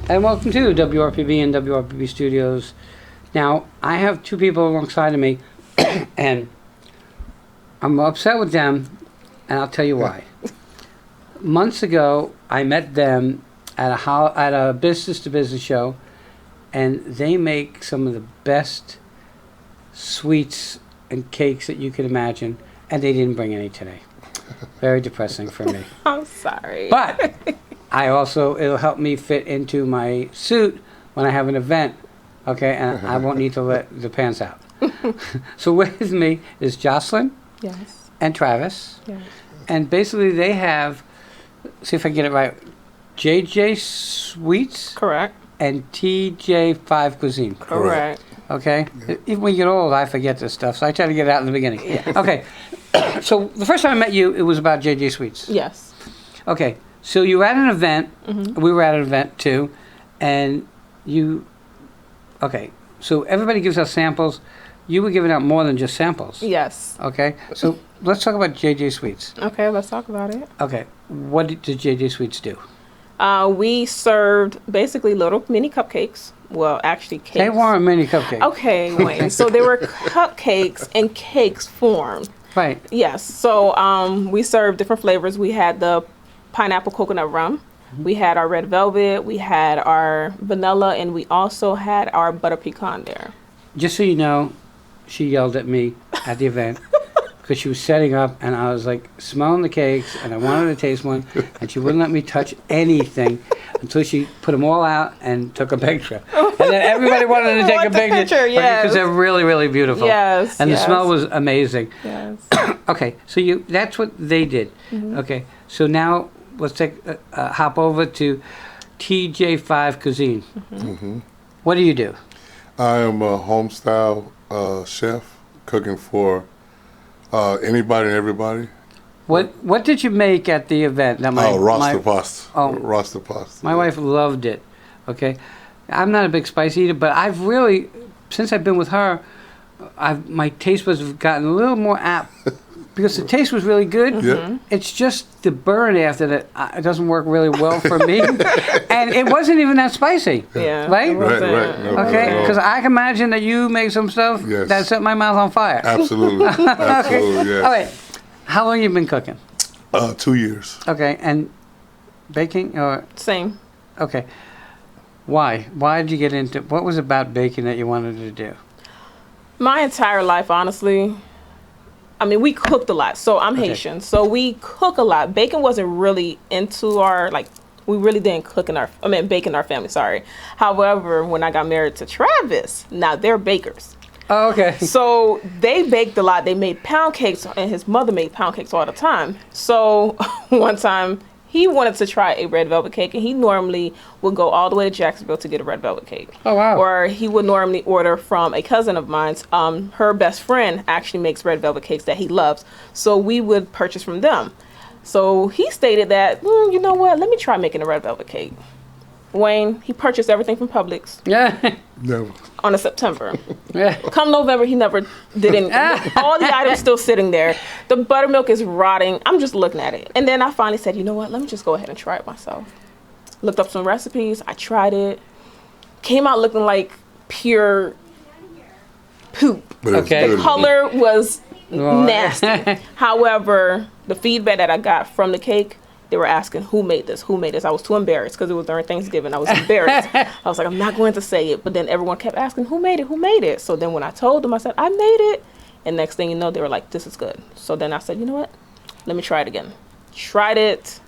And welcome to WRPB and WRPB Studios. Now, I have two people alongside of me, and I'm upset with them, and I'll tell you why. Months ago, I met them at a business-to-business show, and they make some of the best sweets and cakes that you could imagine, and they didn't bring any today. Very depressing for me. I'm sorry. But it'll help me fit into my suit when I have an event, okay, and I won't need to let the pants out. So with me is Jocelyn. Yes. And Travis. Yes. And basically they have, see if I get it right, JJ Sweets. Correct. And TJ5 Cuisine. Correct. Okay? Yeah. Even when you get old, I forget this stuff, so I try to get it out in the beginning. Yeah. Okay. So the first time I met you, it was about JJ Sweets. Yes. Okay. So you were at an event. Mm-hmm. We were at an event too. And okay. So everybody gives out samples. You were giving out more than just samples. Yes. Okay. So let's talk about JJ Sweets. Okay, let's talk about it. Okay. What did JJ Sweets do? We served basically little mini cupcakes. Well, actually cakes. They weren't mini cupcakes. Okay, Wayne. So they were cupcakes in cakes form. Right. Yes. So we served different flavors. We had the pineapple coconut rum. Mm-hmm. We had our red velvet. We had our vanilla. And we also had our butter pecan there. Just so you know, she yelled at me at the event because she was setting up, and I was like smelling the cakes, and I wanted to taste one, and she wouldn't let me touch anything until she put them all out and took a picture. And then everybody wanted to take a picture, yes. Because they're really, really beautiful. Yes. And the smell was amazing. Yes. Okay, so that's what they did. Mm-hmm. Okay, so now let's hop over to TJ5 Cuisine. Mm-hmm. Mm-hmm. What do you do? I am a home-style chef cooking for anybody and everybody. What did you make at the event? Now roster pasta. Roster pasta. My wife loved it. Okay, I'm not a big spice eater, but I've really, since I've been with her, my taste buds have gotten a little more apt because the taste was really good. Mm-hmm. It's just the burn after that it doesn't work really well for me, and it wasn't even that spicy. Yeah. Right. Right. No, okay. Because I can imagine that you make some stuff that set my mouth on fire. Absolutely. Absolutely. Okay. Yes. All right. How long have you been cooking? 2 years. Okay, and baking or same? Okay. Why? Why did you get into? What was about baking that you wanted to do? My entire life, honestly. I mean, we cooked a lot. So I'm Haitian, so we cook a lot. Baking wasn't really into our we really didn't bake in our family. Sorry. However, when I got married to Travis, now they're bakers. Oh, okay. So they baked a lot. They made pound cakes, and his mother made pound cakes all the time. So one time he wanted to try a red velvet cake, and he normally would go all the way to Jacksonville to get a red velvet cake. Oh, wow. Or he would normally order from a cousin of mine's. Her best friend actually makes red velvet cakes that he loves. So we would purchase from them. So he stated that, you know what, let me try making a red velvet cake. Wayne, he purchased everything from Publix. Yeah. Never. On a September. Yeah. Come November, he never did anything. All the items still sitting there. The buttermilk is rotting. I'm just looking at it. And then I finally said, you know what? Let me just go ahead and try it myself. Looked up some recipes. I tried it. Came out looking like pure poop. Okay. The color was nasty. However, the feedback that I got from the cake, they were asking, who made this? Who made this? I was too embarrassed because it was during Thanksgiving. I was embarrassed. I was like, I'm not going to say it. But then everyone kept asking, who made it? Who made it? So then when I told them, I said, I made it. And next thing you know, they were like, this is good. So then I said, you know what? Let me try it again. Tried it.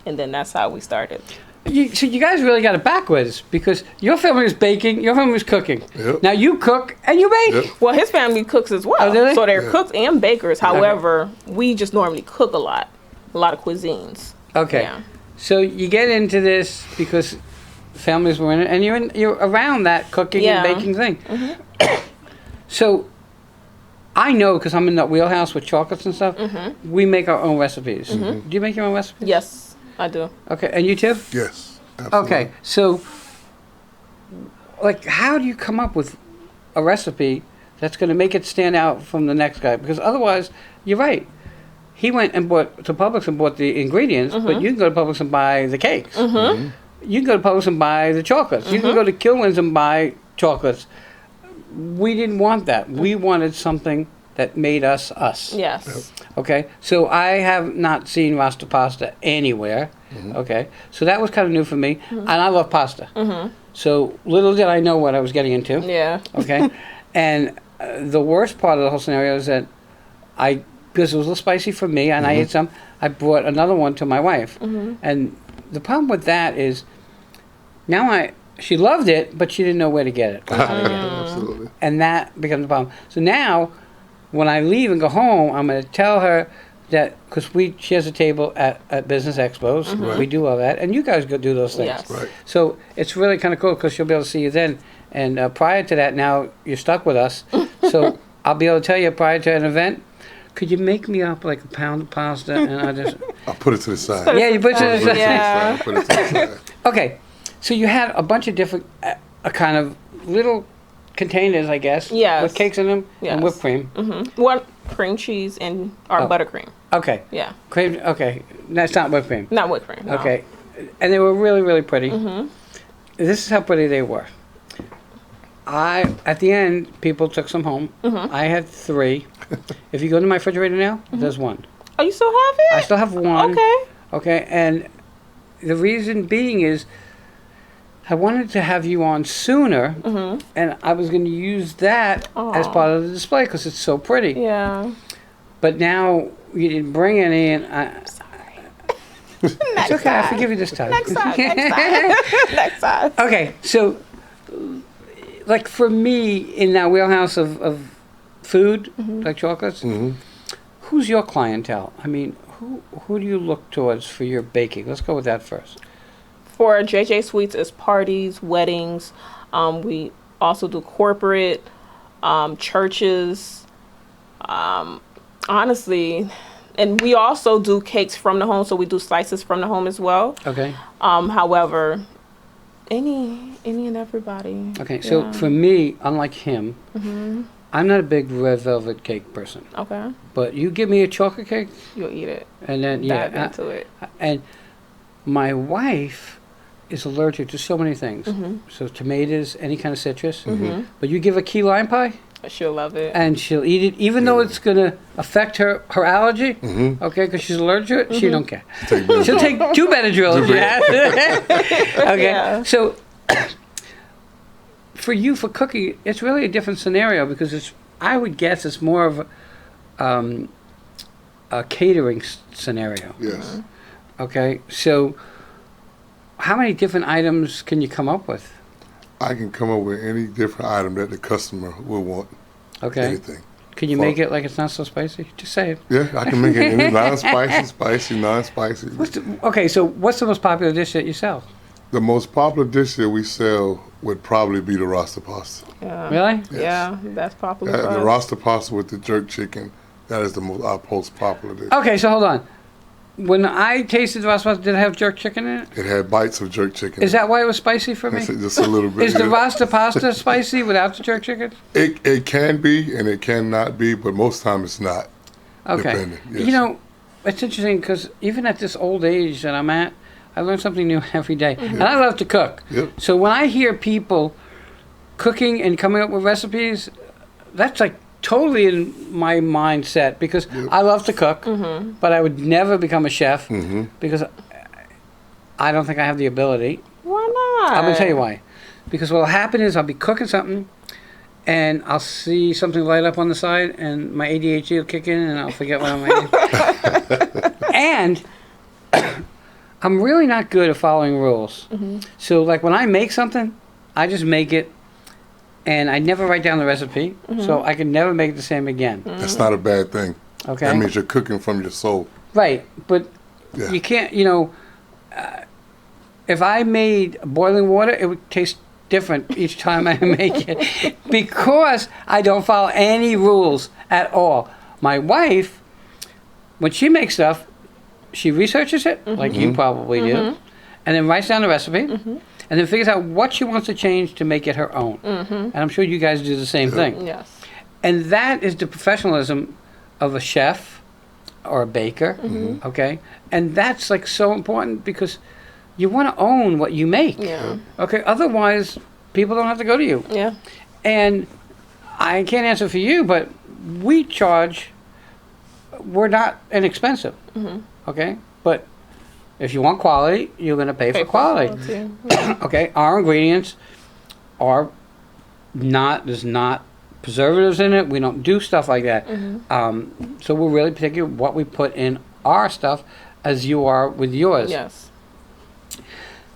And then that's how we started. So you guys really got it backwards because your family was baking, your family was cooking. Yep. Now you cook and you bake. Yep. Well, his family cooks as well. Oh, really? So they're cooks and bakers. However, we just normally cook a lot of cuisines. Okay. Yeah. So you get into this because families were in it, and you're around that cooking and baking thing. Mm-hmm. So I know because I'm in that wheelhouse with chocolates and stuff. Mm-hmm. We make our own recipes. Mm-hmm. Do you make your own recipes? Yes, I do. Okay, and you too? Yes. Absolutely. Okay, so how do you come up with a recipe that's going to make it stand out from the next guy? Because otherwise, you're right. He went and bought to Publix and bought the ingredients, but you can go to Publix and buy the cakes. you can go to Publix and buy the chocolates. You can go to Kilwin's and buy chocolates. We didn't want that. We wanted something that made us us. Yes. Okay, so I have not seen Rasta pasta anywhere. Okay, so that was kind of new for me, and I love pasta. So little did I know what I was getting into. Yeah. Okay, and the worst part of the whole scenario is that because it was a little spicy for me, and I ate some, I brought another one to my wife, and the problem with that is now she loved it, but she didn't know where to get it. Absolutely. And that becomes a problem. So now, when I leave and go home, I'm going to tell her that, because she has a table at business expos. We do all that, and you guys go do those things. Yes. Right. So it's really kind of cool because she'll be able to see you then. And prior to that, now you're stuck with us. So I'll be able to tell you prior to an event, could you make me up like a pound of pasta? And I'll put it to the side. Yeah, you put it to the side. Yeah. Put it to the side. Okay, so you had a bunch of different kind of little containers, I guess. Yes. With cakes in them Yes. and whipped cream. One cream cheese and or buttercream. Okay. Yeah. Cream. Okay, that's not whipped cream. Not whipped cream. No. Okay, and they were really, really pretty. This is how pretty they were. At the end, people took some home. I had 3. If you go to my refrigerator now, there's 1. Oh, you still have it? I still have 1. Okay. Okay, and the reason being is I wanted to have you on sooner, and I was going to use that as Aw. part of the display because it's so pretty. Yeah. But now you didn't bring any, and it's okay. I forgive you this time. Next time. Next time. Next time. Okay, so like for me in that wheelhouse of food, like chocolates, who's your clientele? I mean, who do you look towards for your baking? Let's go with that first. For JJ Sweets, it's parties, weddings. We also do corporate, churches. Honestly, and we also do cakes from the home, so we do slices from the home as well. Okay. However, any and everybody. Okay, so Yeah. for me, unlike him, I'm not a big red velvet cake person. Okay, But you give me a chocolate cake, you'll eat it. and then Dive into it. and my wife is allergic to so many things. So tomatoes, any kind of citrus. But you give a key lime pie, She'll love it. and she'll eat it, even though it's gonna affect her allergy. Okay, because she's allergic to it. She don't care. She'll take 2 Benadryl if you have to. Okay, Yeah. so for you, for cooking, it's really a different scenario because I would guess it's more of a catering scenario. Yes. Okay, so how many different items can you come up with? I can come up with any different item that the customer will want. Okay, Anything. can you make it like it's not so spicy? Just say it. Yeah, I can make it any non-spicy, spicy, non-spicy. Okay, so what's the most popular dish that you sell? The most popular dish that we sell would probably be the Rasta pasta. Yeah. Really? Yeah, that's popular. for The us. Rasta pasta with the jerk chicken, that is our most popular dish. Okay, so hold on. When I tasted the Rasta pasta, did it have jerk chicken in it? It had bites of jerk chicken. Is that why it was spicy for me? Just a little bit? Is the Rasta pasta spicy without the jerk chicken? It can be and it cannot be, but most time it's not. Okay. Depending, yes. You know, it's interesting because even at this old age that I'm at, I learn something new every day. And I love to cook. Yep. So when I hear people cooking and coming up with recipes, that's like totally in my mindset because I love to cook, but I would never become a chef because I don't think I have the ability. Why not? I'm going to tell you why. Because what'll happen is I'll be cooking something and I'll see something light up on the side and my ADHD will kick in and I'll forget what I'm eating. And I'm really not good at following rules. So like when I make something, I just make it and I never write down the recipe, so I can never make it the same again. That's not a bad thing. Okay? That means you're cooking from your soul. Right, but Yeah. you can't, if I made boiling water, it would taste different each time I make it because I don't follow any rules at all. My wife, when she makes stuff, she researches it, like you probably do, and then writes down the recipe, and then figures out what she wants to change to make it her own. And I'm sure you guys do the same thing. Yes. And that is the professionalism of a chef or a baker, okay? And that's like so important because you want to own what you make. Yeah. Okay. Otherwise, people don't have to go to you. Yeah. And I can't answer for you, but we charge. We're not inexpensive. Okay. But if you want quality, you're going to pay for quality. Okay. Our ingredients are not. There's not preservatives in it. We don't do stuff like that. So we're really particular what we put in our stuff, as you are with yours. Yes.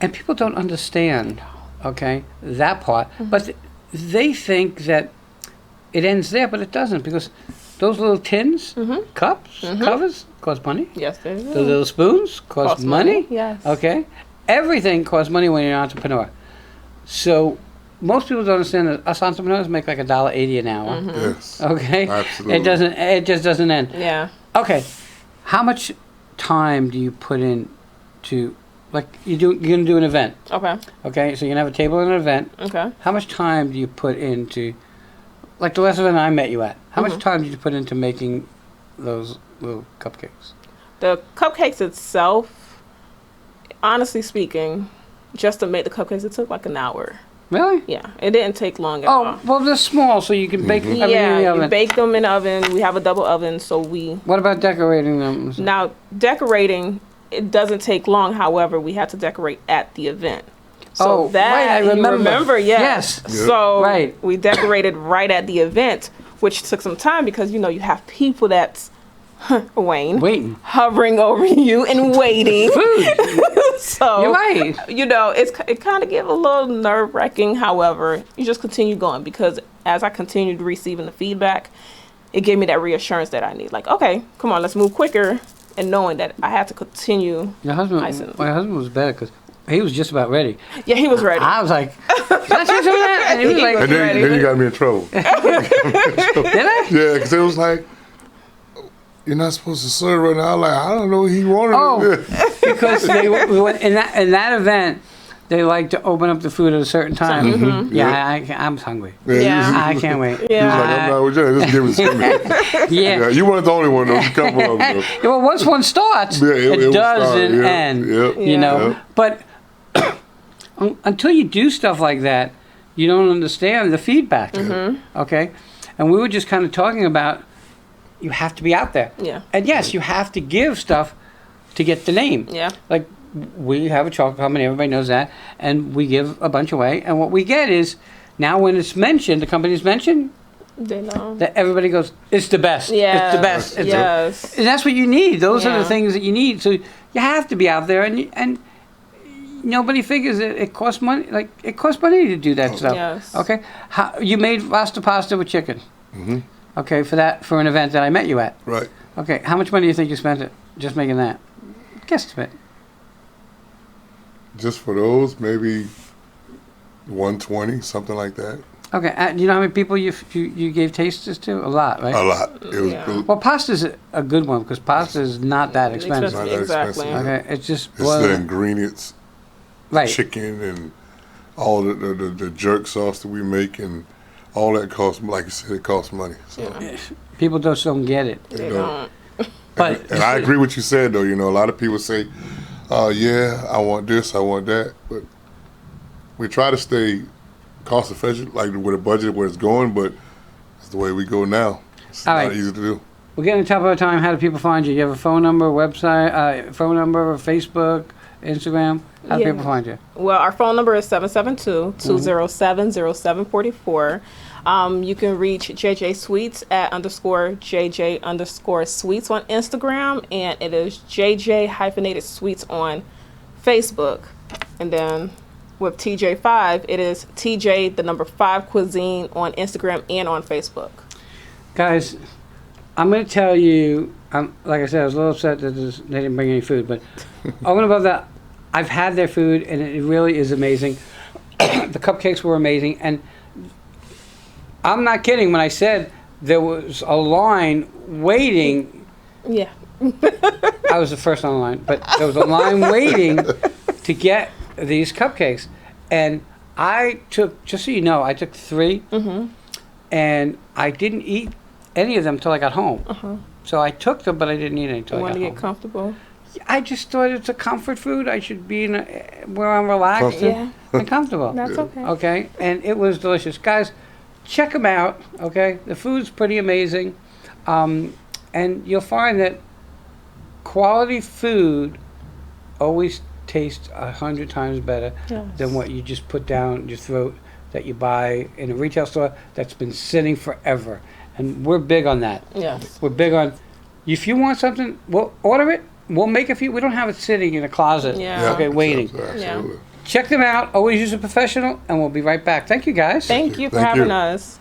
And people don't understand, okay, that part. But they think that it ends there, but it doesn't, because those little tins, cups, covers cost money. Yes, they do. The little spoons cost money. Yes. Okay. Everything costs money when you're an entrepreneur. So most people don't understand that us entrepreneurs make like $1.80 an hour. Yes. Okay. Absolutely. It just doesn't end. Yeah. Okay. How much time do you put in to, like, you're gonna do an event? Okay. Okay. So you're gonna have a table at an event. Okay. How much time do you put into, like the last event I met you at? How much time did you put into making those little cupcakes? The cupcakes itself, honestly speaking, just to make the cupcakes, it took like an hour. Really? Yeah, it didn't take long at all. Oh, well, they're small, so you can bake everything in the Yeah, oven. you bake them in the oven. We have a double oven, so we... What about decorating them? Now, decorating, it doesn't take long. However, we had to decorate at the event. So right, I remember. You remember, yes. Yes. So Right. we decorated right at the event, which took some time because, you have people that's, Wayne, Waiting. hovering over you and waiting. So You're right. it kind of gave a little nerve-wracking. However, you just continue going, because as I continued receiving the feedback, it gave me that reassurance that I need. Like, okay, come on, let's move quicker, and knowing that I had to continue. My husband was better because he was just about ready. Yeah, he was ready. I was like, "Can I say some of that?" And he was like, And then you got me in trouble. "Did I?" Yeah, because it was like, you're not supposed to serve right now. I'm like, I don't know what he wanted. Oh, because they in that event, they like to open up the food at a certain time. Yeah, I'm hungry. Yeah. I can't wait. He was like, I'm not with you. Just give it to me. Yeah. Yeah, you weren't the only one. There was a couple of them. Yeah, well, once one starts, Yeah, it will doesn't start. end. Yep. You know, Yep. but until you do stuff like that, you don't understand the feedback. Okay, and we were just kind of talking about, you have to be out there. Yeah. And yes, you have to give stuff to get the name. Yeah. Like, we have a chocolate company, everybody knows that, and we give a bunch away, and what we get is, now when it's mentioned, the company's mentioned, They know. that everybody goes, it's the best. Yeah. It's the best. It's Yes. and that's what you need. Those are Yeah. the things that you need. So you have to be out there, and nobody figures it costs money. Like, it costs money to do that stuff. Yes. Okay? How, you made pasta with chicken. Okay, for an event that I met you at. Right. Okay, how much money do you think you spent it just making that? Guesstimate. Just for those, maybe 120, something like that. Okay, do you know how many people you gave tasters to? A lot, right? A lot. It was Yeah. good. Well, pasta's a good one because pasta is not that expensive. Not that Exactly. expensive. Okay, it's just It's the ingredients, right. chicken and all the jerk sauce that we make, and all that costs, like you said, it costs money. So, People just don't get it. They know. don't. But and I agree with what you said, though. A lot of people say, yeah, I want this, I want that. But we try to stay cost effective, like with a budget where it's going, but it's the way we go now. It's All not right. easy to do. we're getting to the top of our time. How do people find you? You have a phone number, website, Facebook, Instagram? How do Yeah. people find you? Well, our phone number is 772-207-0744. You can reach JJ Sweets at _JJ_Sweets on Instagram, and it is JJ-Sweets on Facebook. And then with TJ5, it is TJ5 Cuisine on Instagram and on Facebook. Guys, I'm going to tell you, like I said, I was a little upset that they didn't bring any food, but over and above that, I've had their food, and it really is amazing. The cupcakes were amazing, and I'm not kidding when I said there was a line waiting. Yeah. I was the first on the line, but there was a line waiting to get these cupcakes. And I took, just so you know, I took 3, and I didn't eat any of them until I got home. So I took them, but I didn't eat any until I Want got to home. get comfortable? I just thought it's a comfort food. I should be in where I'm relaxed Yeah. and comfortable. That's okay. Okay, and it was delicious, guys. Check them out. Okay, the food's pretty amazing, and you'll find that quality food always tastes 100 times better Yes. than what you just put down your throat that you buy in a retail store that's been sitting forever. And we're big on that. Yes. We're big on, if you want something, we'll order it. We'll make it for you. We don't have it sitting in a closet. Yeah. Okay, waiting. Absolutely. Check them out. Always use a professional, and we'll be right back. Thank you, guys. Thank you for Thank having you. us.